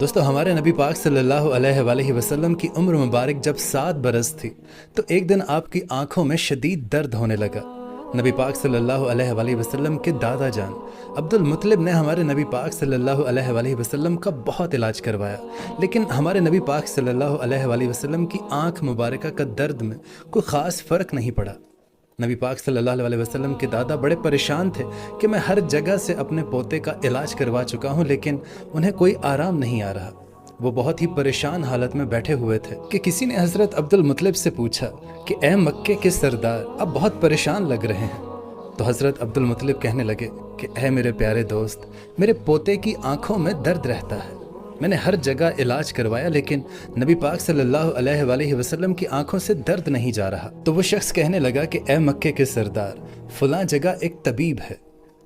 دوستو ہمارے نبی پاک صلی اللہ علیہ وآلہ وسلم کی عمر مبارک جب 7 برس تھی تو ایک دن آپ کی آنکھوں میں شدید درد ہونے لگا۔ نبی پاک صلی اللہ علیہ وآلہ وسلم کے دادا جان عبد المطلب نے ہمارے نبی پاک صلی اللہ علیہ وآلہ وسلم کا بہت علاج کروایا، لیکن ہمارے نبی پاک صلی اللہ علیہ وآلہ وسلم کی آنکھ مبارکہ کا درد میں کوئی خاص فرق نہیں پڑا۔ نبی پاک صلی اللہ علیہ وسلم کے دادا بڑے پریشان تھے کہ میں ہر جگہ سے اپنے پوتے کا علاج کروا چکا ہوں لیکن انہیں کوئی آرام نہیں آ رہا۔ وہ بہت ہی پریشان حالت میں بیٹھے ہوئے تھے کہ کسی نے حضرت عبد المطلب سے پوچھا کہ اے مکے کے سردار، اب بہت پریشان لگ رہے ہیں۔ تو حضرت عبد المطلب کہنے لگے کہ اے میرے پیارے دوست، میرے پوتے کی آنکھوں میں درد رہتا ہے، میں نے ہر جگہ علاج کروایا لیکن نبی پاک صلی اللہ علیہ وآلہ وسلم کی آنکھوں سے درد نہیں جا رہا۔ تو وہ شخص کہنے لگا کہ اے مکے کے سردار، فلاں جگہ ایک طبیب ہے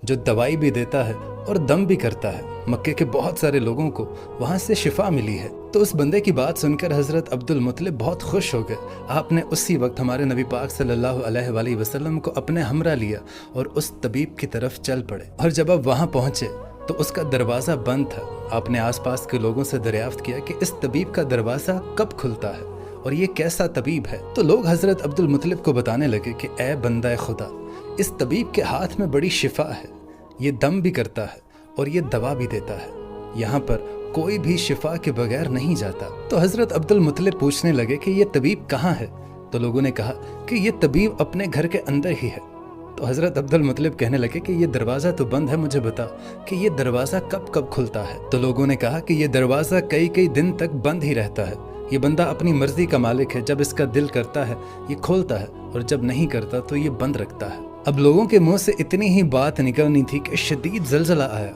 جو دوائی بھی دیتا ہے اور دم بھی کرتا ہے، مکے کے بہت سارے لوگوں کو وہاں سے شفا ملی ہے۔ تو اس بندے کی بات سن کر حضرت عبد المطلب بہت خوش ہو گئے۔ آپ نے اسی وقت ہمارے نبی پاک صلی اللہ علیہ وآلہ وسلم کو اپنے ہمراہ لیا اور اس طبیب کی طرف چل پڑے، اور جب آپ وہاں پہنچے تو اس کا دروازہ بند تھا۔ آپ نے آس پاس کے لوگوں سے دریافت کیا کہ اس طبیب کا دروازہ کب کھلتا ہے اور یہ کیسا طبیب ہے؟ تو لوگ حضرت عبد المطلب کو بتانے لگے کہ اے بندہ خدا، اس طبیب کے ہاتھ میں بڑی شفا ہے، یہ دم بھی کرتا ہے اور یہ دوا بھی دیتا ہے، یہاں پر کوئی بھی شفا کے بغیر نہیں جاتا۔ تو حضرت عبد المطلب پوچھنے لگے کہ یہ طبیب کہاں ہے؟ تو لوگوں نے کہا کہ یہ طبیب اپنے گھر کے اندر ہی ہے۔ تو حضرت عبد المطلب کہنے لگے کہ یہ دروازہ تو بند ہے، مجھے بتا کہ یہ دروازہ کب کھلتا ہے؟ تو لوگوں نے کہا کہ یہ دروازہ کئی دن تک بند ہی رہتا ہے، یہ بندہ اپنی مرضی کا مالک ہے، جب اس کا دل کرتا ہے یہ کھولتا ہے اور جب نہیں کرتا تو یہ بند رکھتا ہے۔ اب لوگوں کے منہ سے اتنی ہی بات نکلنی تھی کہ شدید زلزلہ آیا۔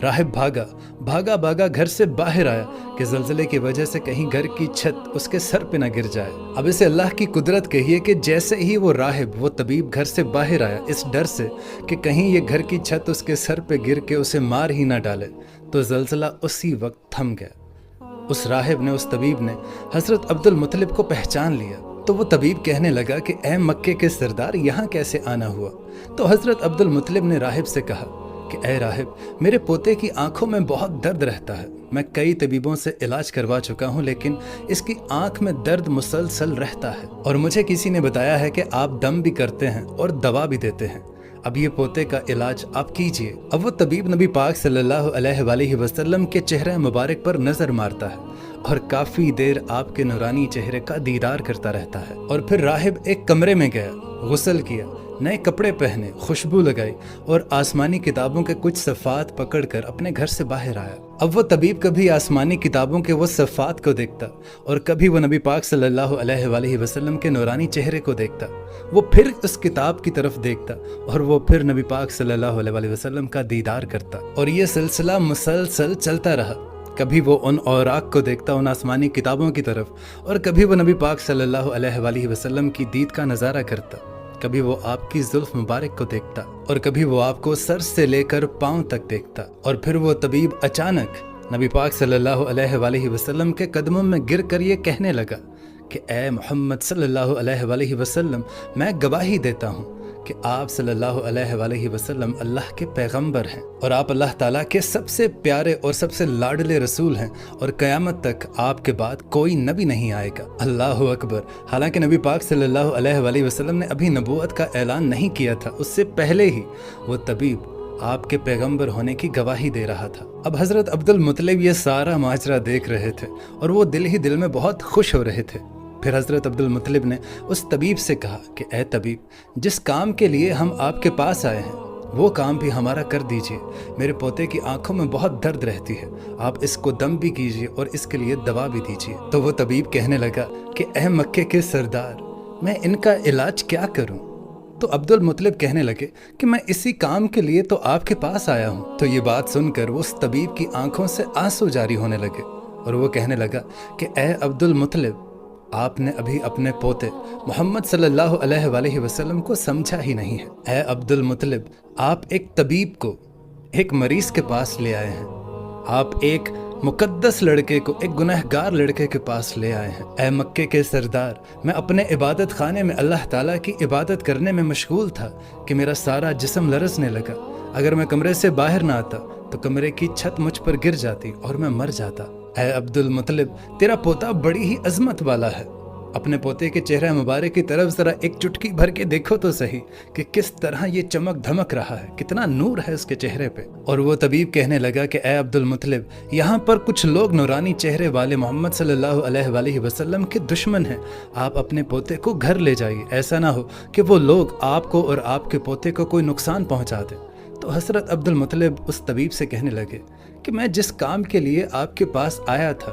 راہب بھاگا گھر سے باہر آیا کہ زلزلے کی وجہ سے کہیں گھر کی چھت اس کے سر پہ نہ گر جائے۔ اب اسے اللہ کی قدرت کہیے کہ جیسے ہی وہ راہب، وہ طبیب گھر سے باہر آیا اس ڈر سے کہ کہیں یہ گھر کی چھت اس کے سر پہ گر کے اسے مار ہی نہ ڈالے، تو زلزلہ اسی وقت تھم گیا۔ اس راہب نے، اس طبیب نے حضرت عبد المطلب کو پہچان لیا۔ تو وہ طبیب کہنے لگا کہ اے مکے کے سردار، یہاں کیسے آنا ہوا؟ تو حضرت عبد المطلب نے راہب سے کہا کہ اے راہب، میرے پوتے کی آنکھوں میں بہت درد رہتا ہے، میں کئی طبیبوں سے علاج کروا چکا ہوں لیکن اس کی آنکھ میں درد مسلسل رہتا ہے، اور مجھے کسی نے بتایا ہے کہ آپ دم بھی کرتے ہیں اور دوا بھی دیتے ہیں، اب یہ پوتے کا علاج آپ کیجئے۔ اب وہ طبیب نبی پاک صلی اللہ علیہ وآلہ وسلم کے چہرے مبارک پر نظر مارتا ہے اور کافی دیر آپ کے نورانی چہرے کا دیدار کرتا رہتا ہے، اور پھر راہب ایک کمرے میں گیا، غسل کیا، نئے کپڑے پہنے، خوشبو لگائی اور آسمانی کتابوں کے کچھ صفحات پکڑ کر اپنے گھر سے باہر آیا۔ اب وہ طبیب کبھی آسمانی کتابوں کے وہ صفحات کو دیکھتا اور کبھی وہ نبی پاک صلی اللہ علیہ وآلہ وسلم کے نورانی چہرے کو دیکھتا، وہ پھر اس کتاب کی طرف دیکھتا اور وہ پھر نبی پاک صلی اللہ علیہ وآلہ وسلم کا دیدار کرتا، اور یہ سلسلہ مسلسل چلتا رہا۔ کبھی وہ ان اوراق کو دیکھتا، ان آسمانی کتابوں کی طرف، اور کبھی وہ نبی پاک صلی اللہ علیہ وآلہ وسلم کی دید کا نظارہ کرتا، کبھی وہ آپ کی زلف مبارک کو دیکھتا اور کبھی وہ آپ کو سر سے لے کر پاؤں تک دیکھتا، اور پھر وہ طبیب اچانک نبی پاک صلی اللہ علیہ وآلہ وسلم کے قدموں میں گر کر یہ کہنے لگا کہ اے محمد صلی اللہ علیہ وآلہ وسلم، میں گواہی دیتا ہوں کہ آپ صلی اللہ علیہ وآلہ وسلم اللہ کے پیغمبر ہیں اور آپ اللہ تعالیٰ کے سب سے پیارے اور سب سے لاڈلے رسول ہیں، اور قیامت تک آپ کے بعد کوئی نبی نہیں آئے گا۔ اللہ اکبر۔ حالانکہ نبی پاک صلی اللہ علیہ وآلہ وسلم نے ابھی نبوت کا اعلان نہیں کیا تھا، اس سے پہلے ہی وہ طبیب آپ کے پیغمبر ہونے کی گواہی دے رہا تھا۔ اب حضرت عبد المطلب یہ سارا ماجرا دیکھ رہے تھے اور وہ دل ہی دل میں بہت خوش ہو رہے تھے۔ پھر حضرت عبد المطلب نے اس طبیب سے کہا کہ اے طبیب، جس کام کے لیے ہم آپ کے پاس آئے ہیں وہ کام بھی ہمارا کر دیجئے، میرے پوتے کی آنکھوں میں بہت درد رہتی ہے، آپ اس کو دم بھی کیجئے اور اس کے لیے دوا بھی دیجئے۔ تو وہ طبیب کہنے لگا کہ اے مکے کے سردار، میں ان کا علاج کیا کروں؟ تو عبد المطلب کہنے لگے کہ میں اسی کام کے لیے تو آپ کے پاس آیا ہوں۔ تو یہ بات سن کر وہ اس طبیب کی آنکھوں سے آنسو جاری ہونے لگے اور وہ کہنے لگا کہ اے عبد المطلب، آپ نے ابھی اپنے پوتے محمد صلی اللہ علیہ وآلہ وسلم کو سمجھا ہی نہیں ہے۔ اے عبد المطلب، آپ ایک طبیب کو ایک مریض کے پاس لے آئے ہیں، آپ ایک مقدس لڑکے کو ایک گنہگار لڑکے کے پاس لے آئے ہیں۔ اے مکے کے سردار، میں اپنے عبادت خانے میں اللہ تعالیٰ کی عبادت کرنے میں مشغول تھا کہ میرا سارا جسم لرزنے لگا، اگر میں کمرے سے باہر نہ آتا تو کمرے کی چھت مجھ پر گر جاتی اور میں مر جاتا۔ اے عبد المطلب، تیرا پوتا بڑی ہی عظمت والا ہے، اپنے پوتے کے چہرہ مبارک کی طرف ذرا ایک چٹکی بھر کے دیکھو تو صحیح کہ کس طرح یہ چمک دھمک رہا ہے، کتنا نور ہے اس کے چہرے پہ۔ اور وہ طبیب کہنے لگا کہ اے عبد المطلب، یہاں پر کچھ لوگ نورانی چہرے والے محمد صلی اللہ علیہ وآلہ وسلم کے دشمن ہیں، آپ اپنے پوتے کو گھر لے جائیے، ایسا نہ ہو کہ وہ لوگ آپ کو اور آپ کے پوتے کو کوئی نقصان پہنچا دیں۔ تو حضرت عبد المطلب اس طبیب سے کہنے لگے کہ میں جس کام کے لیے آپ کے پاس آیا تھا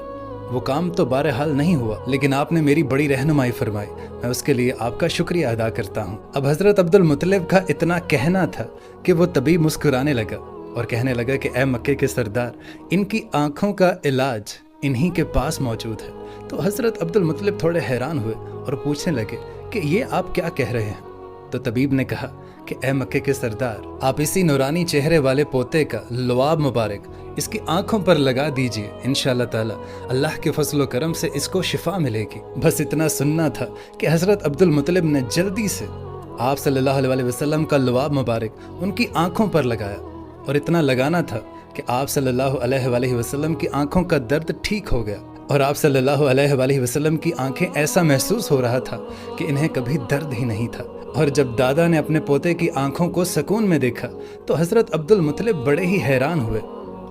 وہ کام تو بہرحال نہیں ہوا، لیکن آپ نے میری بڑی رہنمائی فرمائی، میں اس کے لیے آپ کا شکریہ ادا کرتا ہوں۔ اب حضرت عبد المطلب کا اتنا کہنا تھا کہ وہ طبیب مسکرانے لگا اور کہنے لگا کہ اے مکے کے سردار، ان کی آنکھوں کا علاج انہی کے پاس موجود ہے۔ تو حضرت عبد المطلب تھوڑے حیران ہوئے اور پوچھنے لگے کہ یہ آپ کیا کہہ رہے ہیں؟ تو طبیب نے کہا کہ اے مکے کے سردار، آپ اسی نورانی چہرے والے پوتے کا لعاب مبارک اس کی آنکھوں پر لگا دیجئے، انشاءاللہ تعالی اللہ کے فضل و کرم سے اس کو شفا ملے گی۔ بس اتنا سننا تھا کہ حضرت عبد المطلب نے جلدی سے آپ صلی اللہ علیہ وسلم کا لعاب مبارک ان کی آنکھوں پر لگایا، اور اتنا لگانا تھا کہ آپ صلی اللہ علیہ وآلہ وسلم کی آنکھوں کا درد ٹھیک ہو گیا، اور آپ صلی اللہ علیہ وآلہ وسلم کی آنکھیں ایسا محسوس ہو رہا تھا کہ انہیں کبھی درد ہی نہیں تھا۔ اور جب دادا نے اپنے پوتے کی آنکھوں کو سکون میں دیکھا تو حضرت عبد المطلب بڑے ہی حیران ہوئے،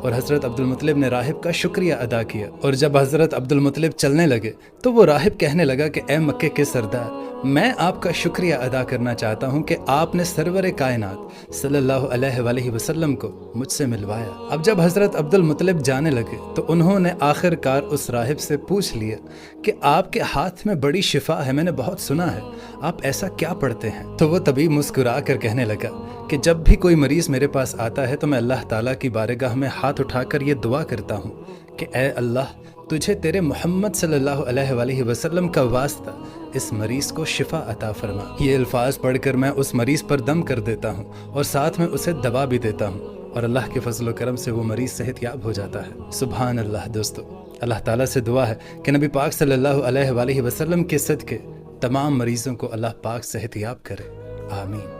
اور حضرت عبد المطلب نے راہب کا شکریہ ادا کیا۔ اور جب حضرت عبد المطلب چلنے لگے تو وہ راہب کہنے لگا کہ اے مکے کے سردار، میں آپ کا شکریہ ادا کرنا چاہتا ہوں کہ آپ نے سرور کائنات صلی اللہ علیہ وآلہ وسلم کو مجھ سے ملوایا۔ اب جب حضرت عبد المطلب جانے لگے تو انہوں نے آخر کار اس راہب سے پوچھ لیا کہ آپ کے ہاتھ میں بڑی شفا ہے، میں نے بہت سنا ہے، آپ ایسا کیا پڑھتے ہیں؟ تو وہ طبیب مسکرا کر کہنے لگا کہ جب بھی کوئی مریض میرے پاس آتا ہے تو میں اللہ تعالیٰ کی بارگاہ میں ہاتھ اٹھا کر یہ دعا کرتا ہوں کہ اے اللہ، تجھے تیرے محمد صلی اللہ علیہ وآلہ وسلم کا واسطہ اس مریض کو شفا عطا فرما۔ یہ الفاظ پڑھ کر میں اس مریض پر دم کر دیتا ہوں اور ساتھ میں اسے دوا بھی دیتا ہوں، اور اللہ کے فضل و کرم سے وہ مریض صحت یاب ہو جاتا ہے۔ سبحان اللہ۔ دوستو، اللہ تعالیٰ سے دعا ہے کہ نبی پاک صلی اللہ علیہ وآلہ وسلم کے صدقے تمام مریضوں کو اللہ پاک صحت یاب کرے، آمین۔